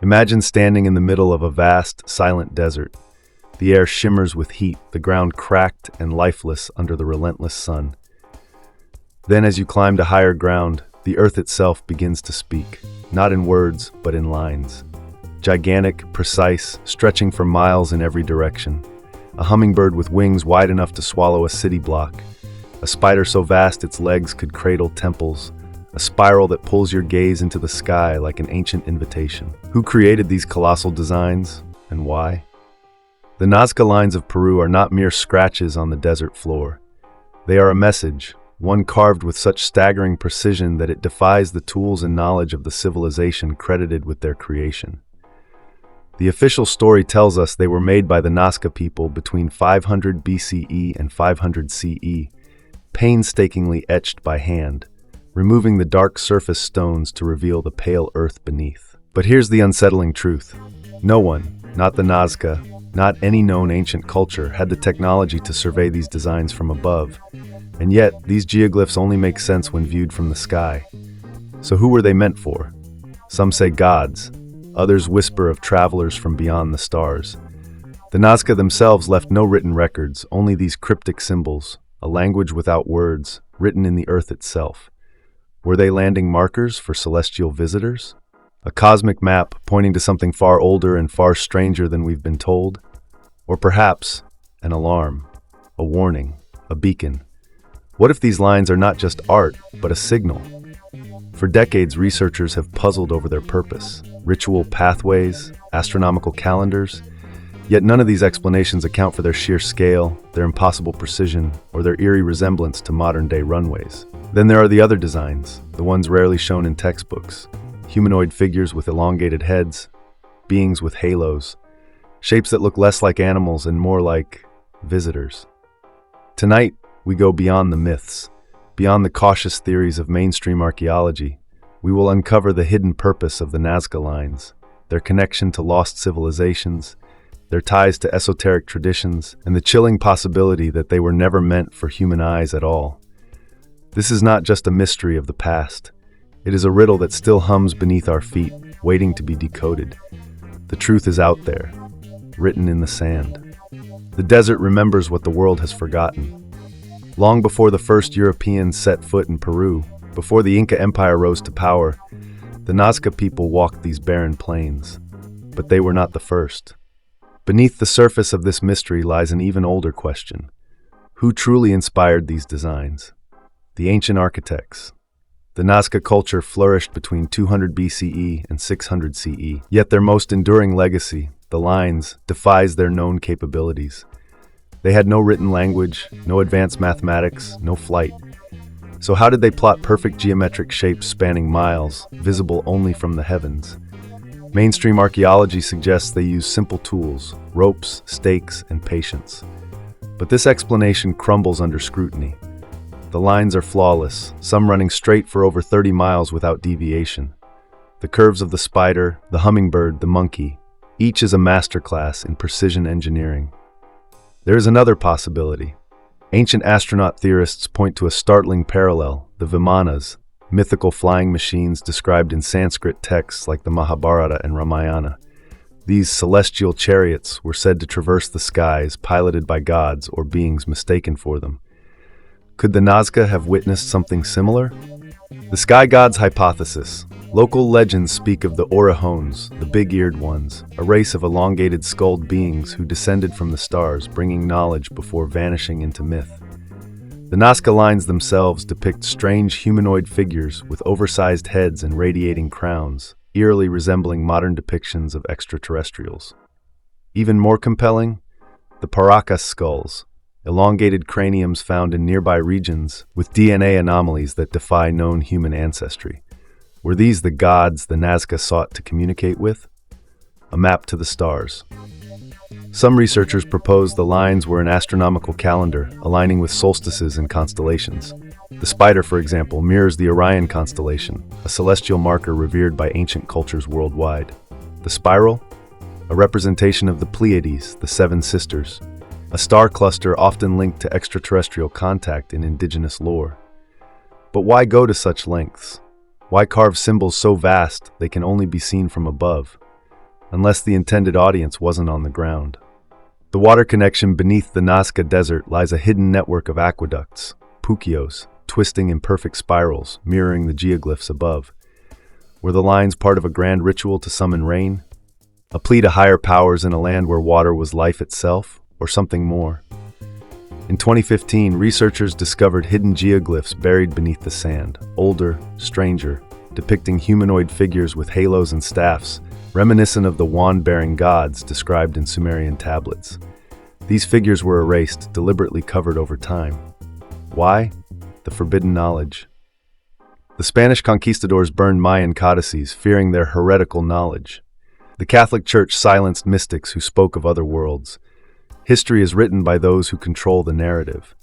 Imagine standing in the middle of a vast, silent desert. The air shimmers with heat, the ground cracked and lifeless under the relentless sun. Then, as you climb to higher ground, the earth itself begins to speak, not in words, but in lines. Gigantic, precise, stretching for miles in every direction. A hummingbird with wings wide enough to swallow a city block. A spider so vast its legs could cradle temples. A spiral that pulls your gaze into the sky like an ancient invitation. Who created these colossal designs, and why? The Nazca Lines of Peru are not mere scratches on the desert floor. They are a message, one carved with such staggering precision that it defies the tools and knowledge of the civilization credited with their creation. The official story tells us they were made by the Nazca people between 500 BCE and 500 CE, painstakingly etched by hand, removing the dark surface stones to reveal the pale earth beneath. But here's the unsettling truth. No one, not the Nazca, not any known ancient culture, had the technology to survey these designs from above. And yet, these geoglyphs only make sense when viewed from the sky. So who were they meant for? Some say gods. Others whisper of travelers from beyond the stars. The Nazca themselves left no written records, only these cryptic symbols, a language without words, written in the earth itself. Were they landing markers for celestial visitors? A cosmic map pointing to something far older and far stranger than we've been told? Or perhaps an alarm, a warning, a beacon? What if these lines are not just art, but a signal? For decades, researchers have puzzled over their purpose. Ritual pathways, astronomical calendars, yet none of these explanations account for their sheer scale, their impossible precision, or their eerie resemblance to modern-day runways. Then there are the other designs, the ones rarely shown in textbooks. Humanoid figures with elongated heads, beings with halos, shapes that look less like animals and more like visitors. Tonight, we go beyond the myths, beyond the cautious theories of mainstream archaeology. We will uncover the hidden purpose of the Nazca Lines, their connection to lost civilizations, their ties to esoteric traditions, and the chilling possibility that they were never meant for human eyes at all. This is not just a mystery of the past. It is a riddle that still hums beneath our feet, waiting to be decoded. The truth is out there, written in the sand. The desert remembers what the world has forgotten. Long before the first Europeans set foot in Peru, before the Inca Empire rose to power, the Nazca people walked these barren plains. But they were not the first. Beneath the surface of this mystery lies an even older question. Who truly inspired these designs? The ancient architects. The Nazca culture flourished between 200 BCE and 600 CE, yet their most enduring legacy, the lines, defies their known capabilities. They had no written language, no advanced mathematics, no flight. So how did they plot perfect geometric shapes spanning miles, visible only from the heavens? Mainstream archaeology suggests they used simple tools, ropes, stakes, and patience. But this explanation crumbles under scrutiny. The lines are flawless, some running straight for over 30 miles without deviation. The curves of the spider, the hummingbird, the monkey, each is a masterclass in precision engineering. There is another possibility. Ancient astronaut theorists point to a startling parallel, the Vimanas, mythical flying machines described in Sanskrit texts like the Mahabharata and Ramayana. These celestial chariots were said to traverse the skies, piloted by gods or beings mistaken for them. Could the Nazca have witnessed something similar? The sky gods hypothesis. Local legends speak of the Orahones, the big-eared ones, a race of elongated skulled beings who descended from the stars, bringing knowledge before vanishing into myth. The Nazca Lines themselves depict strange humanoid figures with oversized heads and radiating crowns, eerily resembling modern depictions of extraterrestrials. Even more compelling, the Paracas skulls, elongated craniums found in nearby regions with DNA anomalies that defy known human ancestry. Were these the gods the Nazca sought to communicate with? A map to the stars. Some researchers propose the lines were an astronomical calendar, aligning with solstices and constellations. The spider, for example, mirrors the Orion constellation, a celestial marker revered by ancient cultures worldwide. The spiral? A representation of the Pleiades, the Seven Sisters, a star cluster often linked to extraterrestrial contact in indigenous lore. But why go to such lengths? Why carve symbols so vast they can only be seen from above? unless the intended audience wasn't on the ground. The water connection beneath the Nazca Desert lies a hidden network of aqueducts, puquios, twisting in perfect spirals, mirroring the geoglyphs above. Were the lines part of a grand ritual to summon rain? A plea to higher powers in a land where water was life itself, or something more? In 2015, researchers discovered hidden geoglyphs buried beneath the sand, older, stranger, depicting humanoid figures with halos and staffs, reminiscent of the wand-bearing gods described in Sumerian tablets. These figures were erased, deliberately covered over time. Why? The forbidden knowledge. The Spanish conquistadors burned Mayan codices, fearing their heretical knowledge. The Catholic Church silenced mystics who spoke of other worlds. History is written by those who control the narrative.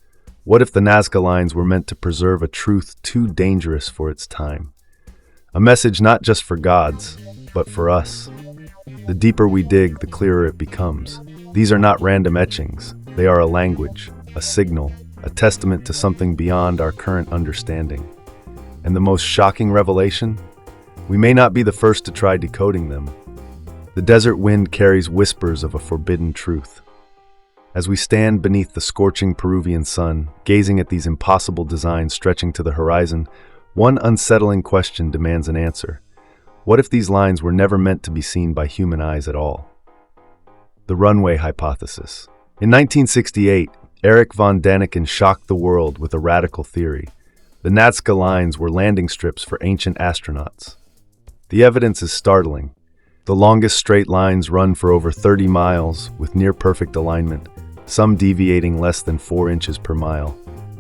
What if the Nazca Lines were meant to preserve a truth too dangerous for its time? A message not just for gods, but for us. The deeper we dig, the clearer it becomes. These are not random etchings. They are a language, a signal, a testament to something beyond our current understanding. And the most shocking revelation? We may not be the first to try decoding them. The desert wind carries whispers of a forbidden truth. As we stand beneath the scorching Peruvian sun, gazing at these impossible designs stretching to the horizon, one unsettling question demands an answer. What if these lines were never meant to be seen by human eyes at all? The runway hypothesis. In 1968, Erich von Däniken shocked the world with a radical theory. The Nazca Lines were landing strips for ancient astronauts. The evidence is startling. The longest straight lines run for over 30 miles with near-perfect alignment, some deviating less than 4 inches per mile,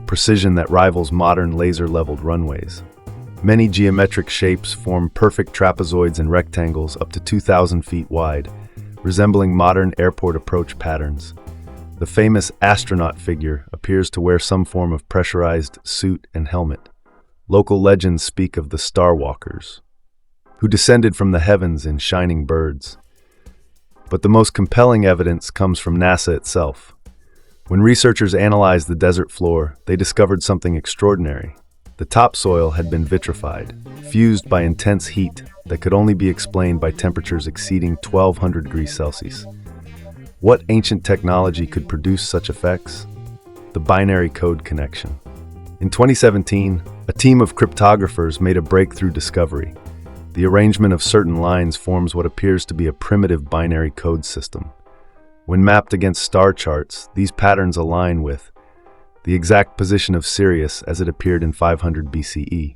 precision that rivals modern laser-leveled runways. Many geometric shapes form perfect trapezoids and rectangles up to 2,000 feet wide, resembling modern airport approach patterns. The famous astronaut figure appears to wear some form of pressurized suit and helmet. Local legends speak of the Star Walkers, who descended from the heavens in shining birds. But the most compelling evidence comes from NASA itself. When researchers analyzed the desert floor, they discovered something extraordinary. The topsoil had been vitrified, fused by intense heat that could only be explained by temperatures exceeding 1,200 degrees Celsius. What ancient technology could produce such effects? The binary code connection. In 2017, a team of cryptographers made a breakthrough discovery. The arrangement of certain lines forms what appears to be a primitive binary code system. When mapped against star charts, these patterns align with the exact position of Sirius as it appeared in 500 BCE,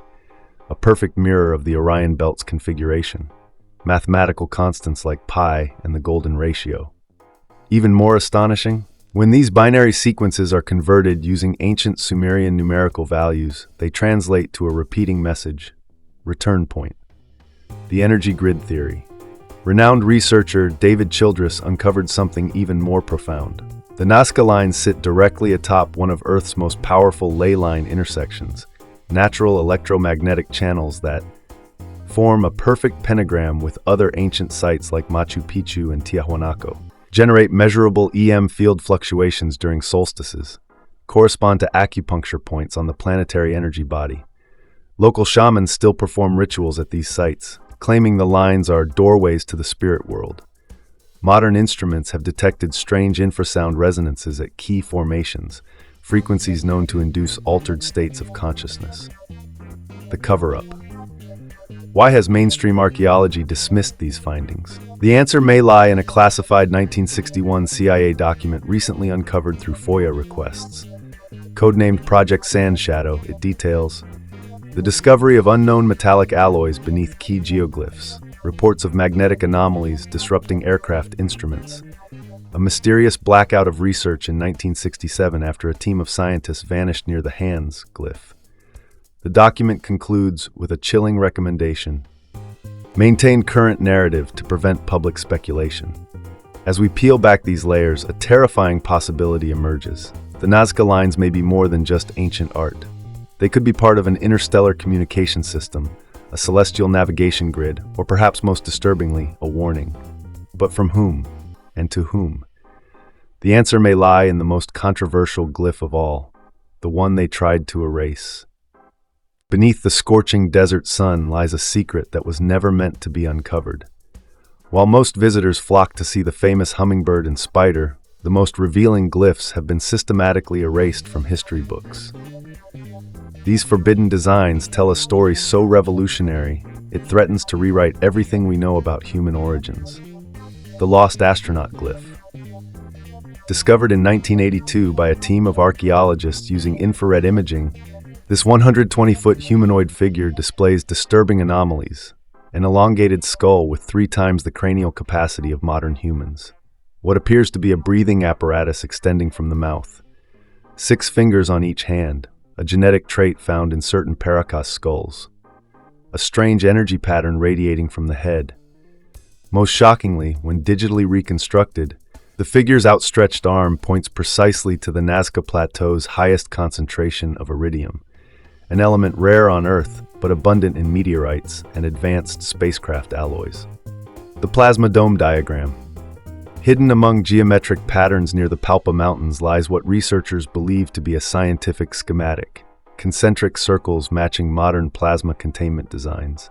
a perfect mirror of the Orion Belt's configuration, mathematical constants like pi and the golden ratio. Even more astonishing, when these binary sequences are converted using ancient Sumerian numerical values, they translate to a repeating message: return point. The energy grid theory. Renowned researcher David Childress uncovered something even more profound. The Nazca Lines sit directly atop one of Earth's most powerful ley line intersections, natural electromagnetic channels that form a perfect pentagram with other ancient sites like Machu Picchu and Tiahuanaco, generate measurable EM field fluctuations during solstices, correspond to acupuncture points on the planetary energy body. Local shamans still perform rituals at these sites, claiming the lines are doorways to the spirit world. Modern instruments have detected strange infrasound resonances at key formations, frequencies known to induce altered states of consciousness. The cover-up. Why has mainstream archaeology dismissed these findings? The answer may lie in a classified 1961 CIA document recently uncovered through FOIA requests. Codenamed Project Sand Shadow, it details the discovery of unknown metallic alloys beneath key geoglyphs, reports of magnetic anomalies disrupting aircraft instruments, a mysterious blackout of research in 1967 after a team of scientists vanished near the hands glyph. The document concludes with a chilling recommendation: maintain current narrative to prevent public speculation. As we peel back these layers, a terrifying possibility emerges. The Nazca Lines may be more than just ancient art. They could be part of an interstellar communication system, a celestial navigation grid, or perhaps most disturbingly, a warning. But from whom? And to whom? The answer may lie in the most controversial glyph of all, the one they tried to erase. Beneath the scorching desert sun lies a secret that was never meant to be uncovered. While most visitors flock to see the famous hummingbird and spider, the most revealing glyphs have been systematically erased from history books. These forbidden designs tell a story so revolutionary, it threatens to rewrite everything we know about human origins. The lost astronaut glyph. Discovered in 1982 by a team of archaeologists using infrared imaging, this 120-foot humanoid figure displays disturbing anomalies, an elongated skull with 3 times the cranial capacity of modern humans, what appears to be a breathing apparatus extending from the mouth, 6 fingers on each hand, a genetic trait found in certain Paracas skulls, a strange energy pattern radiating from the head. Most shockingly, when digitally reconstructed, the figure's outstretched arm points precisely to the Nazca Plateau's highest concentration of iridium, an element rare on Earth but abundant in meteorites and advanced spacecraft alloys. The plasma dome diagram. Hidden among geometric patterns near the Palpa Mountains lies what researchers believe to be a scientific schematic, concentric circles matching modern plasma containment designs,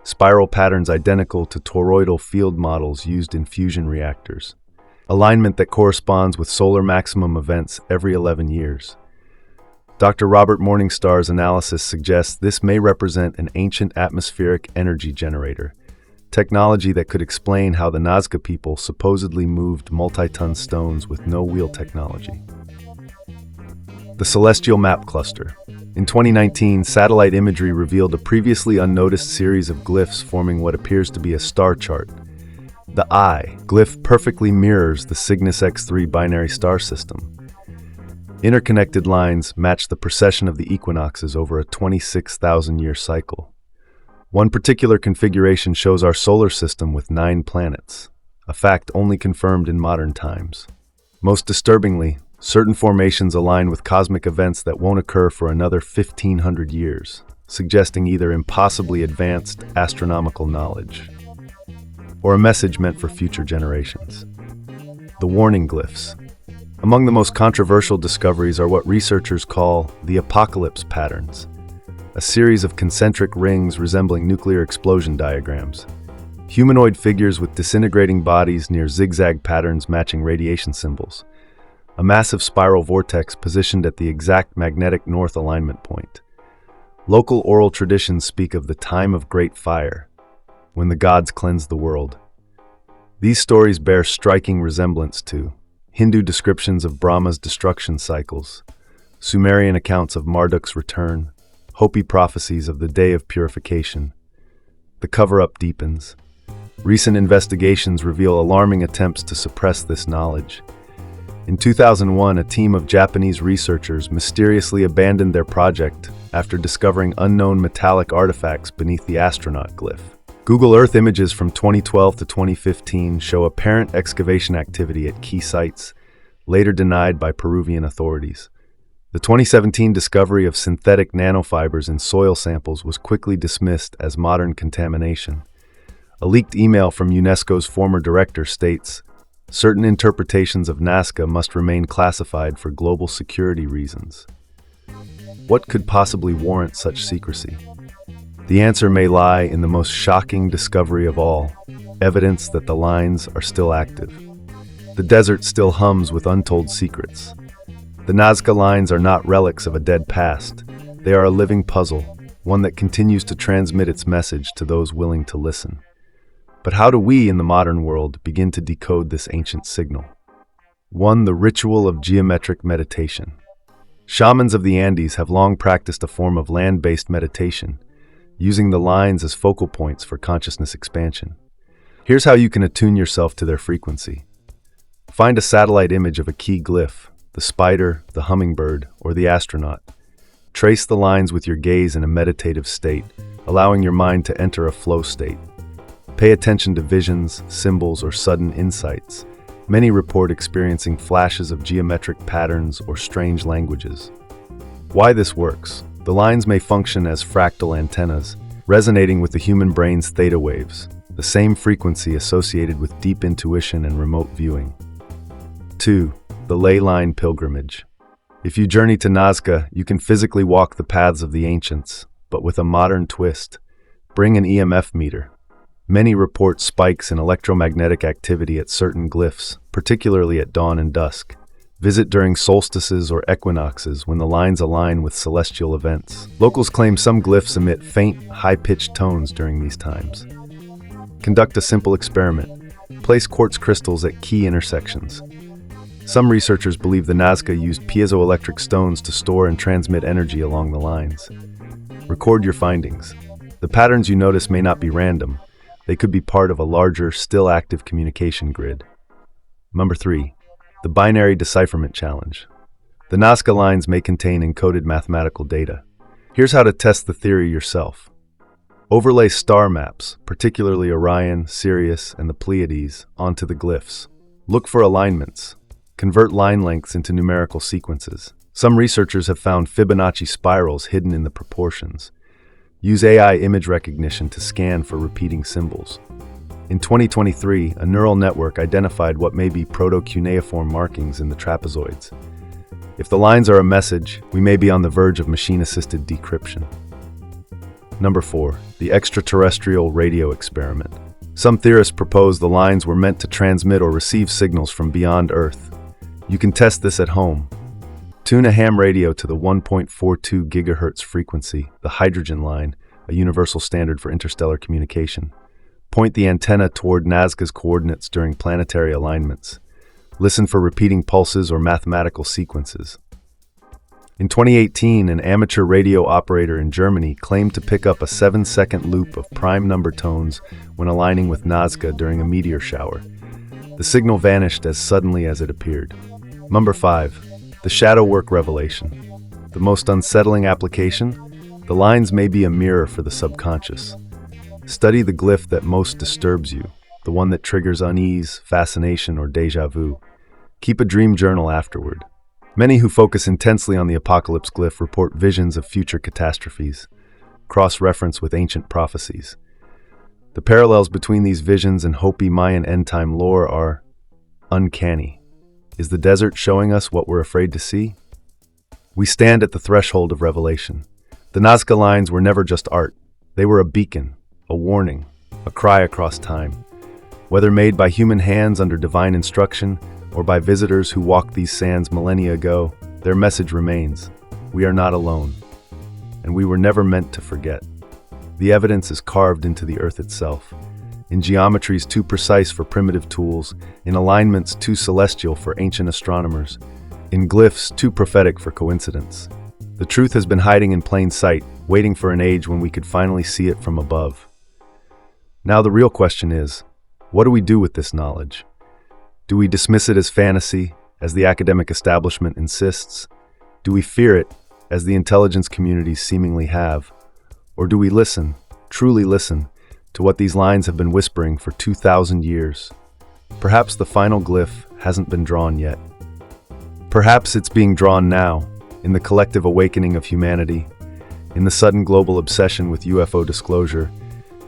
spiral patterns identical to toroidal field models used in fusion reactors, alignment that corresponds with solar maximum events every 11 years. Dr. Robert Morningstar's analysis suggests this may represent an ancient atmospheric energy generator, technology that could explain how the Nazca people supposedly moved multi-ton stones with no wheel technology. The Celestial Map Cluster. In 2019, satellite imagery revealed a previously unnoticed series of glyphs forming what appears to be a star chart. The I glyph perfectly mirrors the Cygnus X3 binary star system. Interconnected lines match the precession of the equinoxes over a 26,000-year cycle. One particular configuration shows our solar system with 9 planets, a fact only confirmed in modern times. Most disturbingly, certain formations align with cosmic events that won't occur for another 1,500 years, suggesting either impossibly advanced astronomical knowledge or a message meant for future generations. The warning glyphs. Among the most controversial discoveries are what researchers call the apocalypse patterns, a series of concentric rings resembling nuclear explosion diagrams. Humanoid figures with disintegrating bodies near zigzag patterns matching radiation symbols. A massive spiral vortex positioned at the exact magnetic north alignment point. Local oral traditions speak of the time of great fire, when the gods cleansed the world. These stories bear striking resemblance to Hindu descriptions of Brahma's destruction cycles, Sumerian accounts of Marduk's return, Hopi prophecies of the Day of Purification. The cover-up deepens. Recent investigations reveal alarming attempts to suppress this knowledge. In 2001, a team of Japanese researchers mysteriously abandoned their project after discovering unknown metallic artifacts beneath the astronaut glyph. Google Earth images from 2012 to 2015 show apparent excavation activity at key sites, later denied by Peruvian authorities. The 2017 discovery of synthetic nanofibers in soil samples was quickly dismissed as modern contamination. A leaked email from UNESCO's former director states, "Certain interpretations of Nazca must remain classified for global security reasons." What could possibly warrant such secrecy? The answer may lie in the most shocking discovery of all, evidence that the lines are still active. The desert still hums with untold secrets. The Nazca Lines are not relics of a dead past. They are a living puzzle, one that continues to transmit its message to those willing to listen. But how do we in the modern world begin to decode this ancient signal? 1. The ritual of geometric meditation. Shamans of the Andes have long practiced a form of land-based meditation, using the lines as focal points for consciousness expansion. Here's how you can attune yourself to their frequency. Find a satellite image of a key glyph, the spider, the hummingbird, or the astronaut. Trace the lines with your gaze in a meditative state, allowing your mind to enter a flow state. Pay attention to visions, symbols, or sudden insights. Many report experiencing flashes of geometric patterns or strange languages. Why this works? The lines may function as fractal antennas, resonating with the human brain's theta waves, the same frequency associated with deep intuition and remote viewing. 2. The ley line pilgrimage. If you journey to Nazca, you can physically walk the paths of the ancients, but with a modern twist. Bring an EMF meter. Many report spikes in electromagnetic activity at certain glyphs, particularly at dawn and dusk. Visit during solstices or equinoxes when the lines align with celestial events. Locals claim some glyphs emit faint, high-pitched tones during these times. Conduct a simple experiment. Place quartz crystals at key intersections. Some researchers believe the Nazca used piezoelectric stones to store and transmit energy along the lines. Record your findings. The patterns you notice may not be random. They could be part of a larger, still active communication grid. Number 3. The Binary Decipherment Challenge. The Nazca Lines may contain encoded mathematical data. Here's how to test the theory yourself. Overlay star maps, particularly Orion, Sirius, and the Pleiades, onto the glyphs. Look for alignments. Convert line lengths into numerical sequences. Some researchers have found Fibonacci spirals hidden in the proportions. Use AI image recognition to scan for repeating symbols. In 2023, a neural network identified what may be proto-cuneiform markings in the trapezoids. If the lines are a message, we may be on the verge of machine-assisted decryption. Number 4. The extraterrestrial radio experiment. Some theorists propose the lines were meant to transmit or receive signals from beyond Earth. You can test this at home. Tune a ham radio to the 1.42 GHz frequency, the hydrogen line, a universal standard for interstellar communication. Point the antenna toward Nazca's coordinates during planetary alignments. Listen for repeating pulses or mathematical sequences. In 2018, an amateur radio operator in Germany claimed to pick up a 7-second loop of prime number tones when aligning with Nazca during a meteor shower. The signal vanished as suddenly as it appeared. Number 5. The shadow work revelation. The most unsettling application? The lines may be a mirror for the subconscious. Study the glyph that most disturbs you, the one that triggers unease, fascination, or déjà vu. Keep a dream journal afterward. Many who focus intensely on the apocalypse glyph report visions of future catastrophes, cross-reference with ancient prophecies. The parallels between these visions and Hopi Mayan end-time lore are uncanny. Is the desert showing us what we're afraid to see? We stand at the threshold of revelation. The Nazca Lines were never just art. They were a beacon, a warning, a cry across time. Whether made by human hands under divine instruction or by visitors who walked these sands millennia ago, their message remains. We are not alone, and we were never meant to forget. The evidence is carved into the earth itself, in geometries too precise for primitive tools, in alignments too celestial for ancient astronomers, in glyphs too prophetic for coincidence. The truth has been hiding in plain sight, waiting for an age when we could finally see it from above. Now the real question is, what do we do with this knowledge? Do we dismiss it as fantasy, as the academic establishment insists? Do we fear it, as the intelligence communities seemingly have? Or do we listen, truly listen, to what these lines have been whispering for 2,000 years? Perhaps the final glyph hasn't been drawn yet. Perhaps it's being drawn now, in the collective awakening of humanity, in the sudden global obsession with UFO disclosure,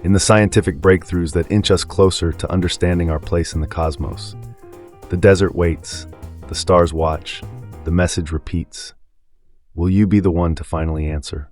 in the scientific breakthroughs that inch us closer to understanding our place in the cosmos. The desert waits, the stars watch, the message repeats. Will you be the one to finally answer?